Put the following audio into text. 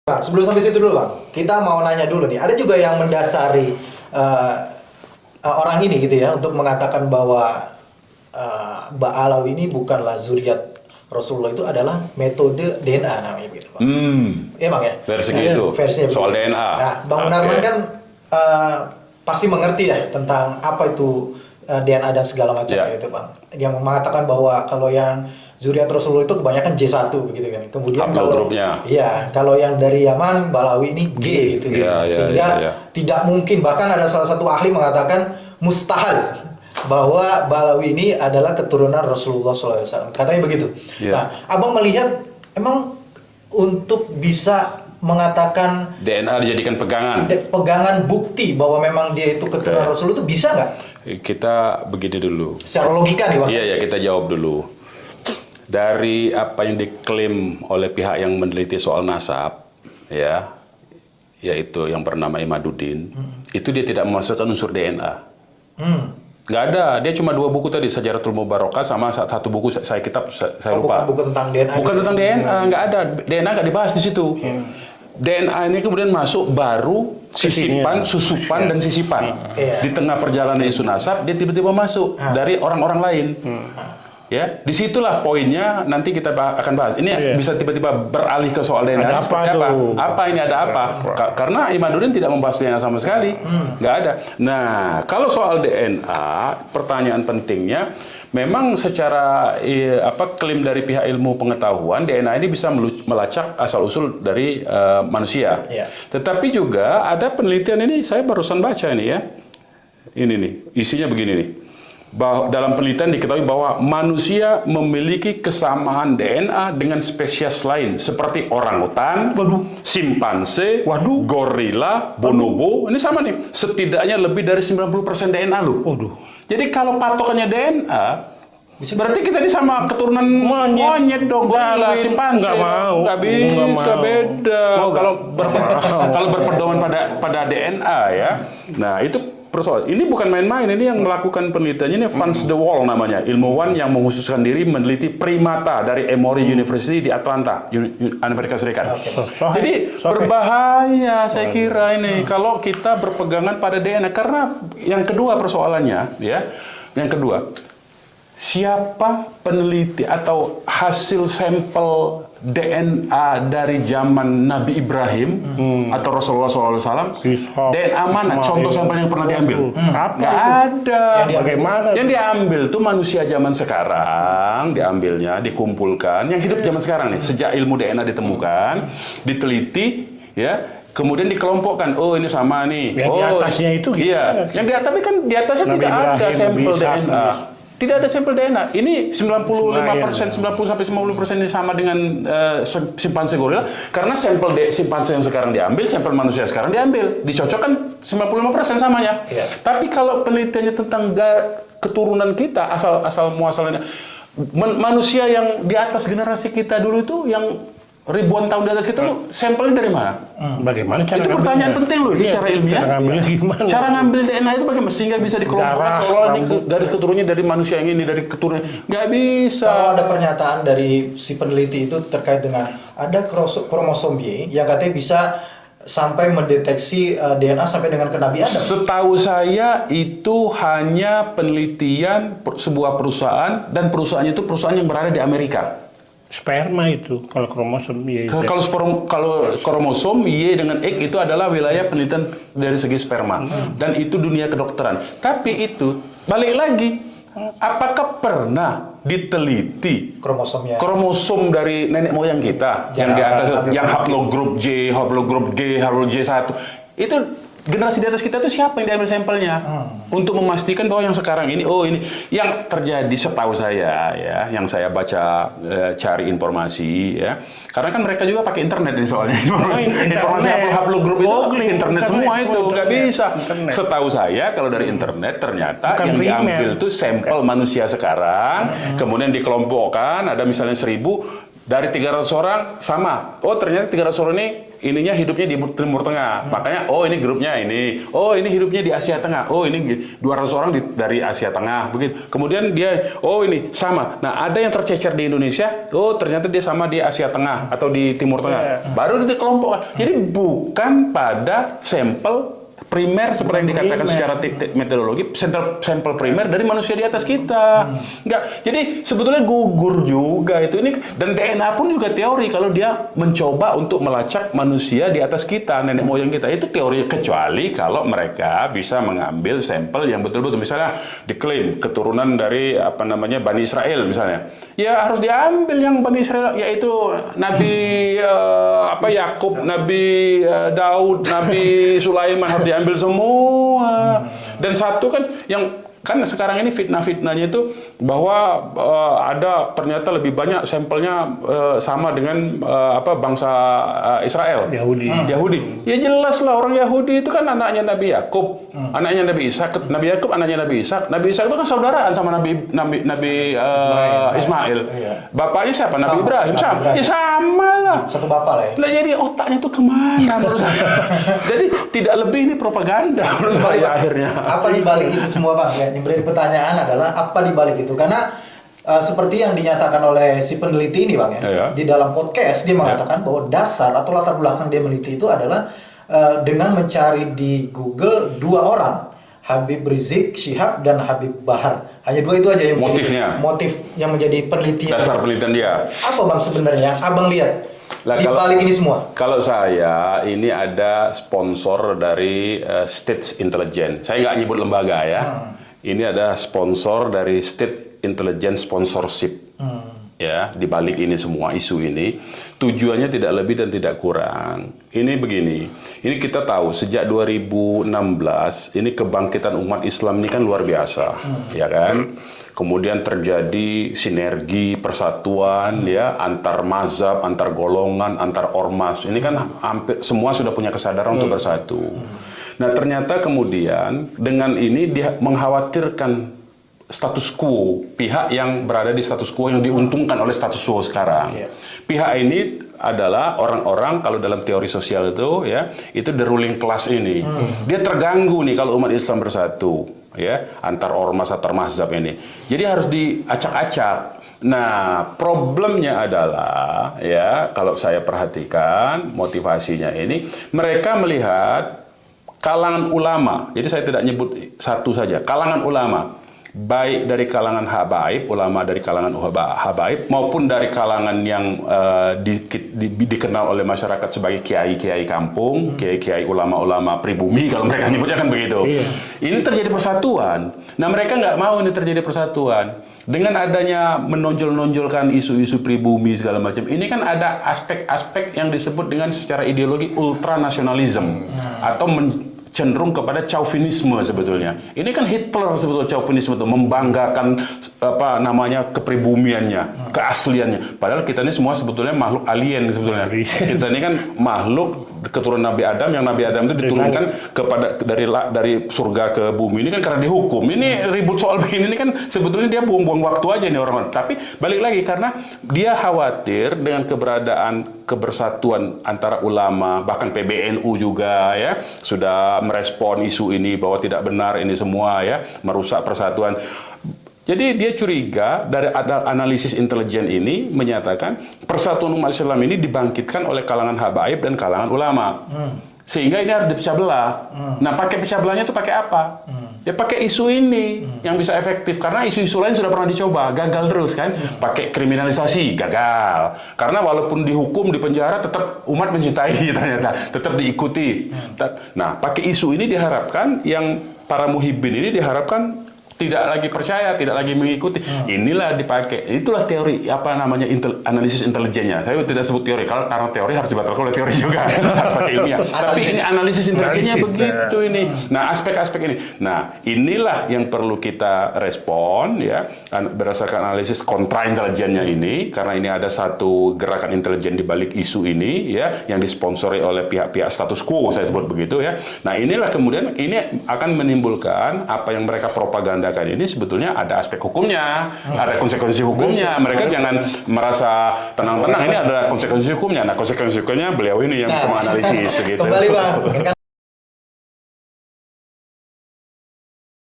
Bang, sebelum sampai situ dulu Bang, kita mau nanya dulu nih, ada juga yang mendasari orang ini gitu ya, untuk mengatakan bahwa Mbak Alawi ini bukanlah zuriat Rasulullah, itu adalah metode DNA namanya gitu Bang. Iya Bang ya? Versinya Nah, itu, versinya soal begitu. DNA. Nah, Bang Munarman kan pasti mengerti ya tentang apa itu DNA dan segala macam Ya. itu Bang. Yang mengatakan bahwa kalau yang zuriat Rasulullah itu kebanyakan J1 begitu kan. Kemudian Haplogrupnya. iya, kalau yang dari Yaman, Balawi ini G gitu. Iya, iya, Sehingga iya. tidak mungkin, bahkan ada salah satu ahli mengatakan mustahil bahwa Balawi ini adalah keturunan Rasulullah SAW. Katanya begitu. Iya. Nah, Abang melihat emang untuk bisa mengatakan DNA dijadikan pegangan. bukti bahwa memang dia itu keturunan Oke. Rasulullah itu bisa nggak? Kita begini dulu. Secara logika nih Bang. Iya, ya, kita jawab dulu. Dari apa yang diklaim oleh pihak yang meneliti soal nasab, ya, yaitu yang bernama Imaduddin, itu dia tidak memasukkan unsur DNA. Nggak ada, dia cuma 2 buku tadi, Sejaratul Mubarakah sama satu buku saya lupa. Bukan tentang DNA. Bukan gitu. tentang DNA, nggak ada. DNA nggak dibahas di situ. DNA ini kemudian masuk baru sisipan, susupan, dan sisipan. Iya. Di tengah perjalanan isu nasab, dia tiba-tiba masuk dari orang-orang lain. Ya, disitulah poinnya. Nanti kita akan bahas. Ini bisa tiba-tiba beralih ke soal DNA. Ada Seperti apa apa? tuh? Apa ini ada apa? Karena Imaduddin tidak membahas DNA sama sekali, nggak ada. Nah, kalau soal DNA, pertanyaan pentingnya, memang secara klaim dari pihak ilmu pengetahuan, DNA ini bisa melacak asal usul dari manusia. Iya. Tetapi juga ada penelitian ini, saya barusan baca ini ya. Ini nih, isinya begini nih. Bahwa dalam penelitian diketahui bahwa manusia memiliki kesamaan DNA dengan spesies lain seperti orangutan, simpanse, gorila, bonobo. Ini sama nih, setidaknya lebih dari 90% DNA loh. Jadi kalau patokannya DNA, berarti kita ini sama keturunan monyet dong, gorila, simpanse. Nggak mau. Nggak bisa, Nggak mau. beda. Kalau berpedoman pada DNA ya. Nah, itu persoalan. Ini bukan main-main, ini yang melakukan penelitiannya ini Vance de Waal namanya, ilmuwan yang mengkhususkan diri meneliti primata dari Emory University di Atlanta, Amerika Serikat. Jadi berbahaya saya kira ini kalau kita berpegangan pada DNA, karena yang kedua persoalannya ya, yang kedua, siapa peneliti atau hasil sampel DNA dari zaman Nabi Ibrahim atau Rasulullah SAW? DNA mana? Contoh sampel yang pernah diambil? Nggak ada. Bagaimana? Yang diambil tuh manusia zaman sekarang, diambilnya, dikumpulkan, yang hidup zaman sekarang nih, sejak ilmu DNA ditemukan, diteliti, ya. Kemudian dikelompokkan, oh ini sama nih. Yang di atasnya itu iya. Yang di atas, tapi kan di atasnya Nabi tidak ada Ibrahim, sampel Nabi Ishak, DNA. Tidak ada sampel DNA. Ini 95%, 90-50% ini sama dengan simpanse gorila. Karena sampel simpanse yang sekarang diambil, sampel manusia sekarang diambil, dicocokkan 95% samanya. Iya. Tapi kalau penelitiannya tentang keturunan kita, asal muasalnya, manusia yang di atas generasi kita dulu itu, yang ribuan tahun di atas kita tuh, sampelnya dari mana? Bagaimana cara Itu pertanyaan penting loh, Iya, secara ilmiah. cara ngambilnya gimana? Cara ngambil DNA itu bagaimana? Sehingga bisa dikelompokkan Darah, seolah rambut. dari keturunannya dari manusia yang ini, dari keturunan. Nggak bisa. Kalau ada pernyataan dari si peneliti itu terkait dengan ada kromosom Y yang katanya bisa sampai mendeteksi DNA sampai dengan ke Nabi Adam. Setahu saya itu hanya penelitian sebuah perusahaan, dan perusahaannya itu perusahaan yang berada di Amerika. Sperma itu, kalau kromosom ya. Kalau kromosom Y dengan X itu adalah wilayah penelitian dari segi sperma, dan itu dunia kedokteran. Tapi itu balik lagi, apakah pernah diteliti Kromosomnya. kromosom dari nenek moyang kita yang di atas, yang haplogrup J, haplogrup G, haplogrup J1 itu? Generasi di atas kita tuh siapa yang diambil sampelnya untuk memastikan bahwa yang sekarang ini, oh ini yang terjadi setahu saya ya, yang saya baca cari informasi ya, karena kan mereka juga pakai internet ini soalnya, informasi haplogrup itu internet semua itu nggak bisa. Setahu saya kalau dari internet ternyata yang diambil tuh sampel manusia sekarang, kemudian dikelompokkan, ada misalnya 1000. Dari 300 orang sama. Oh, ternyata 300 orang ini ininya hidupnya di Timur Tengah. Makanya oh ini grupnya ini. Oh, ini hidupnya di Asia Tengah. Oh, ini 200 orang dari Asia Tengah. Begitu. Kemudian dia oh ini sama. Nah, ada yang tercecer di Indonesia. Oh, ternyata dia sama di Asia Tengah atau di Timur Tengah. Baru dikelompokkan. Jadi bukan pada sampel primer seperti yang dikatakan secara metodologi, sampel primer dari manusia di atas kita. Enggak. Jadi sebetulnya gugur juga itu ini, dan DNA pun juga teori kalau dia mencoba untuk melacak manusia di atas kita, nenek moyang kita. Itu teori, kecuali kalau mereka bisa mengambil sampel yang betul-betul misalnya diklaim keturunan dari Bani Israel misalnya. Ya harus diambil yang Bani Israel, yaitu Nabi Yakub, Nabi Daud, Nabi Sulaiman, harus diambil semua. Dan satu kan yang kan sekarang ini fitnah-fitnahnya itu bahwa ada ternyata lebih banyak sampelnya sama dengan bangsa Israel. Yahudi. Ya jelas lah, orang Yahudi itu kan anaknya Nabi Yakub, anaknya Nabi Ishak. Nabi Yakub anaknya Nabi Ishak. Nabi Ishak itu kan saudaraan sama Nabi Ismail. Bapaknya siapa? Nabi Ibrahim. Sama. Ya sama lah. Satu bapak lah ya. Nah, jadi otaknya itu kemana menurut saya? Jadi tidak lebih ini propaganda menurut saya akhirnya. Apa dibalik itu semua, Bang? Yang menjadi pertanyaan adalah apa dibalik itu? Karena seperti yang dinyatakan oleh si peneliti ini, Bang, di dalam podcast dia mengatakan bahwa dasar atau latar belakang dia meneliti itu adalah dengan mencari di Google 2 orang, Habib Rizik Syihab dan Habib Bahar. Hanya 2 itu aja yang motif yang menjadi penelitian. Dasar penelitian dia. Apa, Bang, sebenarnya Abang lihat di balik ini semua? Kalau saya, ini ada sponsor dari State Intelligence. Saya nggak nyebut lembaga ya. Ini ada sponsor dari State Intelligence Sponsorship. Ya, di balik ini semua isu ini, tujuannya tidak lebih dan tidak kurang. Ini begini, ini kita tahu sejak 2016 ini kebangkitan umat Islam ini kan luar biasa, ya kan? Kemudian terjadi sinergi, persatuan, ya, antar mazhab, antar golongan, antar ormas. Ini kan hampir semua sudah punya kesadaran untuk bersatu. Nah, ternyata kemudian dengan ini dia mengkhawatirkan status quo, pihak yang berada di status quo yang diuntungkan oleh status quo sekarang. Pihak ini adalah orang-orang, kalau dalam teori sosial itu, ya, itu the ruling class ini. Dia terganggu nih kalau umat Islam bersatu, ya, antar ormas, antar mazhab ini. Jadi harus diacak-acak. Nah, problemnya adalah, ya, kalau saya perhatikan motivasinya ini, mereka melihat kalangan ulama. Jadi saya tidak nyebut satu saja, kalangan ulama. Baik dari kalangan habaib, ulama dari kalangan habaib, maupun dari kalangan yang dikenal oleh masyarakat sebagai kiai-kiai kampung, kiai-kiai ulama-ulama pribumi, kalau mereka nyebutnya kan begitu. Ini terjadi persatuan. Nah, mereka nggak mau ini terjadi persatuan. Dengan adanya menonjol-nonjolkan isu-isu pribumi segala macam, ini kan ada aspek-aspek yang disebut dengan secara ideologi ultranasionalisme atau cenderung kepada chauvinisme sebetulnya. Ini kan Hitler sebetulnya chauvinisme itu, membanggakan kepribumiannya, keasliannya. Padahal kita ini semua sebetulnya makhluk alien sebetulnya. Kita ini kan makhluk keturunan Nabi Adam, yang Nabi Adam itu diturunkan kepada dari surga ke bumi. Ini kan karena dihukum. Ini ribut soal begini ini kan sebetulnya dia buang-buang waktu aja nih orang-orang. Tapi balik lagi karena dia khawatir dengan kebersatuan antara ulama, bahkan PBNU juga ya sudah merespon isu ini bahwa tidak benar ini semua ya, merusak persatuan. Jadi dia curiga dari analisis intelijen ini menyatakan persatuan umat Islam ini dibangkitkan oleh kalangan habaib dan kalangan ulama. Sehingga ini harus dipecah belah. Nah, pakai pecah belahnya itu pakai apa? Ya pakai isu ini yang bisa efektif. Karena isu-isu lain sudah pernah dicoba, gagal terus kan. Pakai kriminalisasi, gagal. Karena walaupun dihukum, di penjara, tetap umat mencintai ternyata. Tetap diikuti. Nah, pakai isu ini diharapkan yang para muhibbin ini diharapkan tidak lagi percaya, tidak lagi mengikuti. Inilah dipakai. Itulah teori analisis intelijennya. Saya tidak sebut teori karena teori harus dibatalkan oleh teori juga. Ilmiah. Tapi ini analisis intelijennya begitu ini. Nah, aspek-aspek ini. Nah, inilah yang perlu kita respon ya berdasarkan analisis kontra intelijennya ini, karena ini ada satu gerakan intelijen di balik isu ini ya yang disponsori oleh pihak-pihak status quo, saya sebut begitu ya. Nah, inilah kemudian ini akan menimbulkan apa yang mereka propaganda anda-andakan ini sebetulnya ada aspek hukumnya, ada konsekuensi hukumnya. Mereka jangan merasa tenang-tenang, ini ada konsekuensi hukumnya. Nah, konsekuensi hukumnya beliau ini yang bisa menganalisis gitu. Kembali Bang,